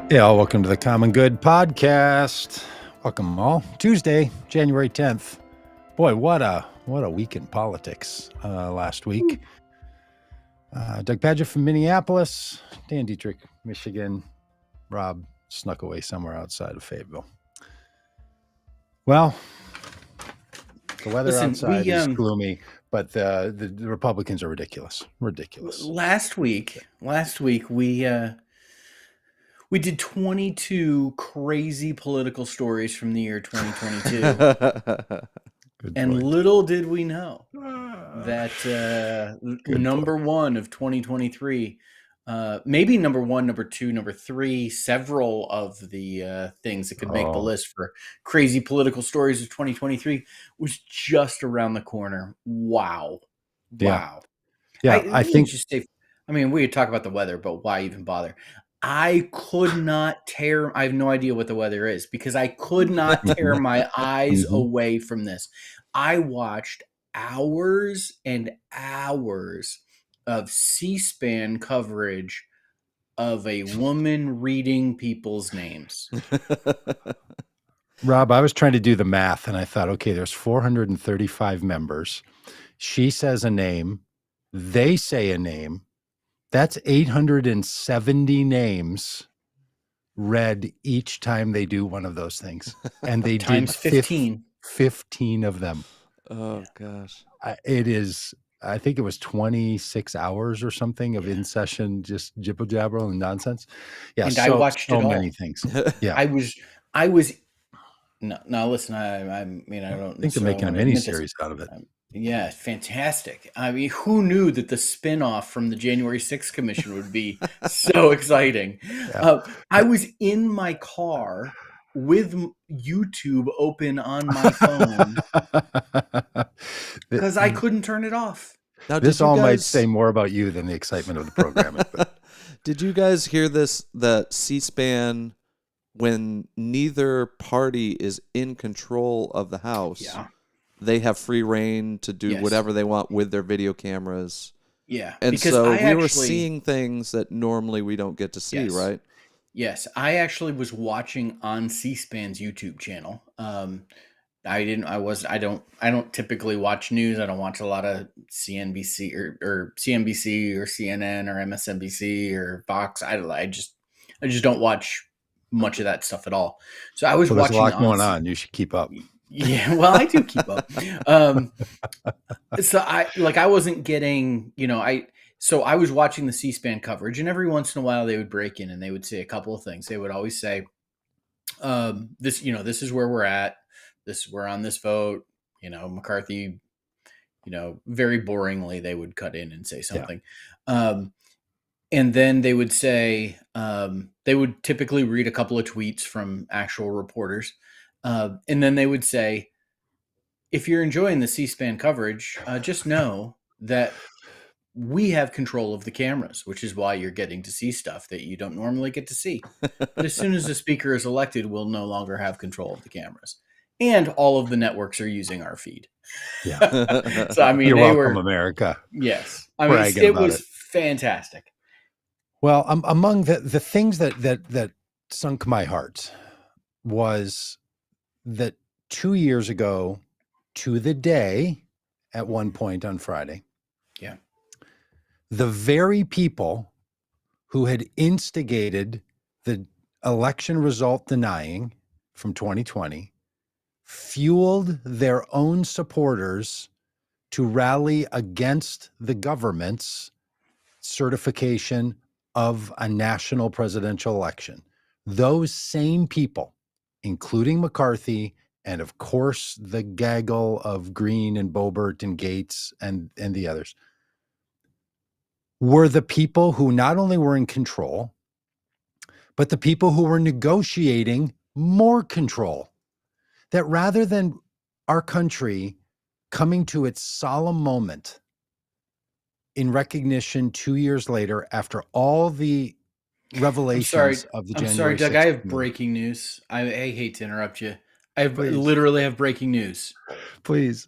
Yeah, welcome to the Common Good Podcast. Welcome all. Tuesday, January 10th. Boy, what a week in politics last week. Doug Pagitt from Minneapolis, Dan Deitrich, Michigan. Robb snuck away somewhere outside of Fayetteville. Well, the weather outside is gloomy, but the Republicans are ridiculous. Ridiculous. Last week we did 22 crazy political stories from the year 2022. And point. little did we know that number one of 2023, maybe number one, number two, number three, several of the things that could make the list for crazy political stories of 2023 was just around the corner. Wow. Yeah, I think. We could talk about the weather, but why even bother? I could not tear. I have no idea what the weather is because I could not tear my eyes away from this. I watched hours and hours of C-SPAN coverage of a woman reading people's names. Robb, I was trying to do the math and I thought, okay, there's 435 members. She says a name. They say a name. That's 870 names read each time they do one of those things. And they times did 15 of them. Oh, gosh. I think it was 26 hours or something of in-session, just jibber-jabber and nonsense. Yeah, and I watched so it all. many things. Yeah. I was no, listen, I don't think they're making a mini-series out of it. Yeah, fantastic. I mean, who knew that the spin-off from the January 6th Commission would be so exciting? Yeah. I was in my car with YouTube open on my phone because I couldn't turn it off. Now, this all might say more about you than the excitement of the programming. Did you guys hear this, that C-SPAN, when neither party is in control of the House, they have free reign to do whatever they want with their video cameras? Yeah. And so we were seeing things that normally we don't get to see, right? Yes. I actually was watching on C-SPAN's YouTube channel. I don't typically watch news. I don't watch a lot of CNBC or CNBC or CNN or MSNBC or Fox. I just don't watch much of that stuff at all. So I was watching. There's a lot going on. You should keep up. Yeah, well, I do keep up. So I wasn't getting, so I was watching the C-SPAN coverage, and every once in a while they would break in and they would say a couple of things. They would always say, this is where we're at. We're on this vote, McCarthy, very boringly, they would cut in and say something. Yeah. And then they would say, they would typically read a couple of tweets from actual reporters. And then they would say, if you're enjoying the C-SPAN coverage, just know that we have control of the cameras, which is why you're getting to see stuff that you don't normally get to see. But as soon as the speaker is elected, we'll no longer have control of the cameras. And all of the networks are using our feed. Yeah. So, you're welcome, America. Yes. It was fantastic. Well, among the things that sunk my heart was that 2 years ago to the day, at one point on Friday, the very people who had instigated the election result denying from 2020 fueled their own supporters to rally against the government's certification of a national presidential election. Those same people, including McCarthy, and of course the gaggle of Green and Boebert and Gates and the others, were the people who not only were in control, but the people who were negotiating more control. That rather than our country coming to its solemn moment in recognition 2 years later, after all the revelations of the January 6th. I'm sorry, Doug, I have breaking news. I hate to interrupt you. Literally have breaking news. Please.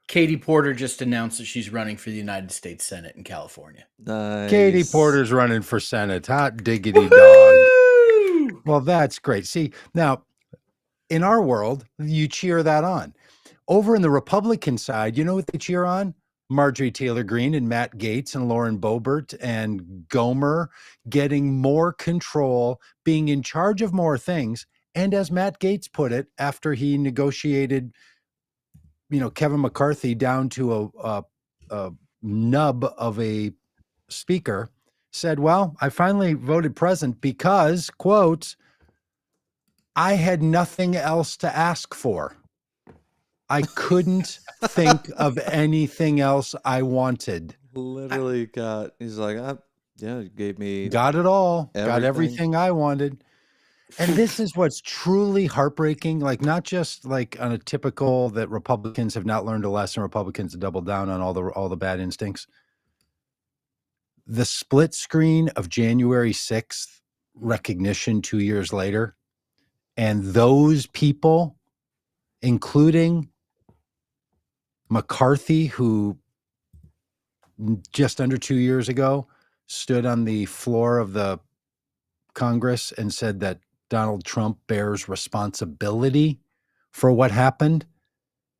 Katie Porter just announced that she's running for the United States Senate in California. Nice. Katie Porter's running for Senate. Hot diggity dog. Well, that's great. See, now in our world, you cheer that on. Over in the Republican side, you know what they cheer on? Marjorie Taylor Greene and Matt Gaetz and Lauren Boebert and Gomer getting more control, being in charge of more things. And as Matt Gaetz put it, after he negotiated, Kevin McCarthy down to a nub of a speaker, said, well, I finally voted present because, quote, I had nothing else to ask for. I couldn't think of anything else I wanted. Literally he's like, yeah, you gave me Got it all. everything. Got everything I wanted. And this is what's truly heartbreaking, like not just like on a typical that Republicans have not learned a lesson, Republicans have doubled down on all the bad instincts. The split screen of January 6th recognition 2 years later, and those people, including McCarthy, who just under 2 years ago stood on the floor of the Congress and said that Donald Trump bears responsibility for what happened,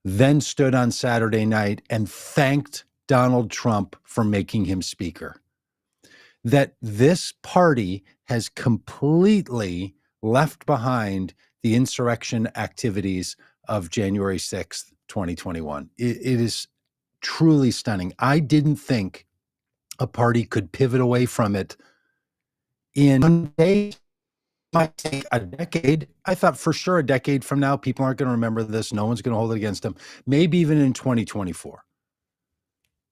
then stood on Saturday night and thanked Donald Trump for making him speaker. That this party has completely left behind the insurrection activities of January 6th, 2021. It is truly stunning. I didn't think a party could pivot away from it in 1 day. Might take a decade. I thought for sure a decade from now, people aren't going to remember this. No one's going to hold it against them. Maybe even in 2024.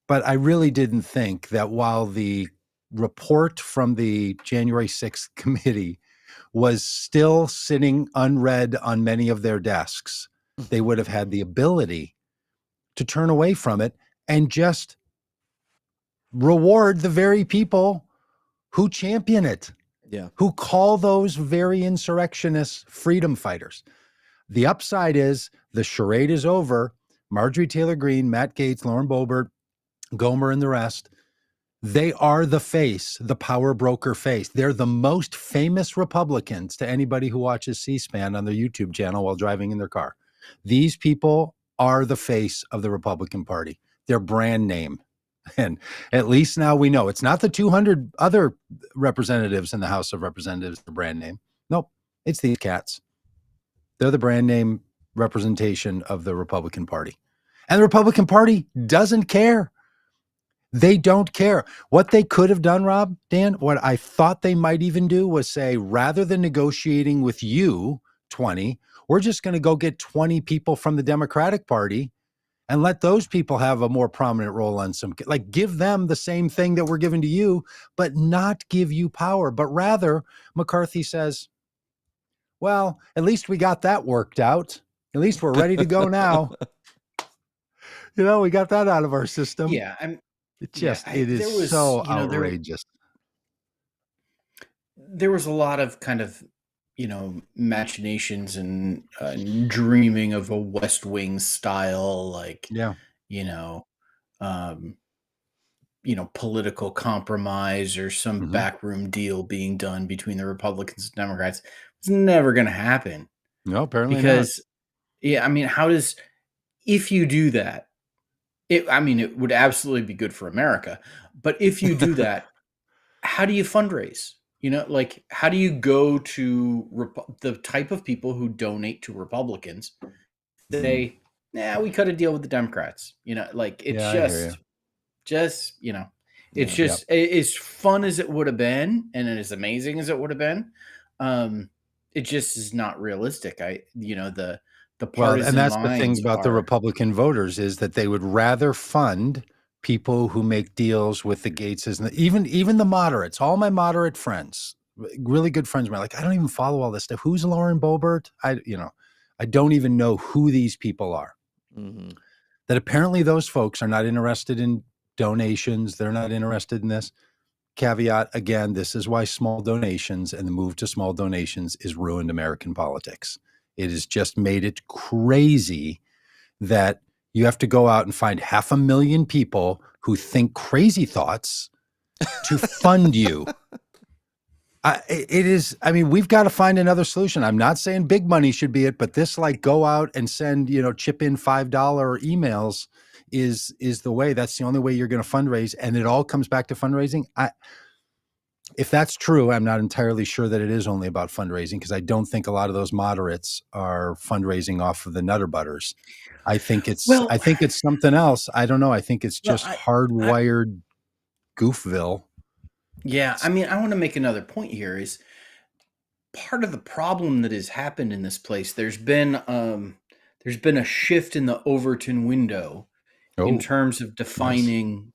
But I really didn't think that while the report from the January 6th committee was still sitting unread on many of their desks, they would have had the ability to turn away from it and just reward the very people who champion it. Yeah. Who call those very insurrectionists freedom fighters. The upside is the charade is over. Marjorie Taylor Greene, Matt Gaetz, Lauren Boebert, Gomer, and the rest, they are the face, the power broker face. They're the most famous Republicans to anybody who watches C-SPAN on their YouTube channel while driving in their car. These people are the face of the Republican Party, their brand name. And at least now we know it's not the 200 other representatives in the House of Representatives, the brand name. Nope, it's these cats. They're the brand name representation of the Republican Party. And the Republican Party doesn't care. They don't care. What they could have done, Rob, Dan, what I thought they might even do was say, rather than negotiating with you, 20, we're just going to go get 20 people from the Democratic Party and let those people have a more prominent role on some, like give them the same thing that we're giving to you, but not give you power. But rather, McCarthy says, well, at least we got that worked out. At least we're ready to go now. We got that out of our system. Yeah. It is so outrageous. There was a lot of kind of, machinations and dreaming of a West Wing style, like, political compromise or some backroom deal being done between the Republicans and Democrats. It's never going to happen. No, apparently because, not. If you do that, it would absolutely be good for America. But if you do that, how do you fundraise? How do you go to the type of people who donate to Republicans? They, we cut a deal with the Democrats. It's just as fun as it would have been, and as amazing as it would have been. It just is not realistic. The partisan and that's the thing about the Republican voters is that they would rather fund people who make deals with the Gateses and even the moderates. All my moderate friends, really good friends, are like, I don't even follow all this stuff. Who's Lauren Boebert? I don't even know who these people are. Mm-hmm. That apparently those folks are not interested in donations. They're not interested in this. Caveat again, this is why small donations and the move to small donations is ruined American politics. It has just made it crazy that you have to go out and find 500,000 people who think crazy thoughts to fund you. It is. I mean, we've got to find another solution. I'm not saying big money should be it, but this, like, go out and send, chip in $5 emails is the way. That's the only way you're going to fundraise, and it all comes back to fundraising. If that's true, I'm not entirely sure that it is only about fundraising, because I don't think a lot of those moderates are fundraising off of the Nutter Butters. I think it's something else. I don't know. I think it's just hardwired goofville. Yeah, I mean, I want to make another point here. Is part of the problem that has happened in this place. There's been a shift in the Overton window in terms of defining,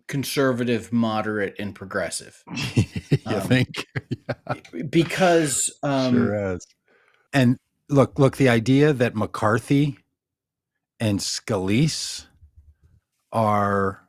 conservative, moderate, and progressive. You think? Because sure has. And look, the idea that McCarthy and Scalise are